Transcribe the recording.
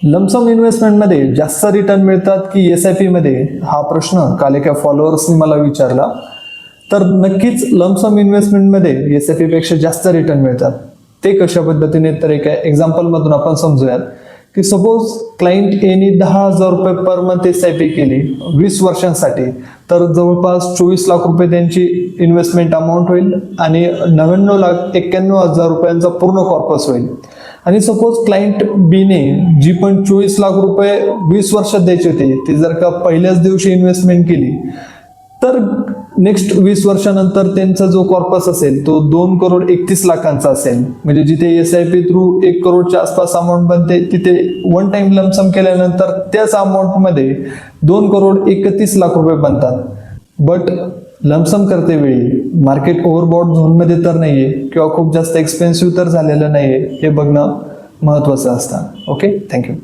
Lump sum इन्व्हेस्टमेंटमध्ये जास्त return मिळतात की SIP मध्ये, हा प्रश्न काल एका फॉलोअर्सनी मला विचारला. तर नक्कीच लमसम इन्व्हेस्टमेंटमध्ये SIP पेक्षा जास्त रिटर्न मिळतात. ते कशा पद्धतीने, तर एका एक्झाम्पल मधून आपण समजूयात की सपोज क्लायंट यांनी 10,000 रुपये पर मंथ SIP केली 20 वर्षांसाठी, तर जवळपास 24 लाख रुपये त्यांची इन्व्हेस्टमेंट अमाऊंट होईल आणि 99,91,000 रुपयांचा पूर्ण कॉर्पस होईल. आणि सपोज क्लायंट बीने जी पण 24 लाख रुपये 20 वर्षात द्यायचे होते, ते जर का पहिल्याच दिवशी इन्व्हेस्टमेंट केली, तर नेक्स्ट 20 वर्षानंतर त्यांचा जो कॉर्पस असेल तो 2,31,00,000 असेल. म्हणजे जिथे SIP थ्रू 1 करोडच्या आसपास अमाऊंट बनते, तिथे वन टाइम लमसम केल्यानंतर त्याच अमाऊंट मध्ये 2,31,00,000 रुपये बनतात. बट लमसम करते वेळी मार्केट ओव्हरबॉट झोन मध्ये तर नाहीये किंवा खूप जास्त एक्सपेन्सिव्ह तर झालेलं नाहीये, हे बघणं महत्वाचं असतं. Okay, thank you.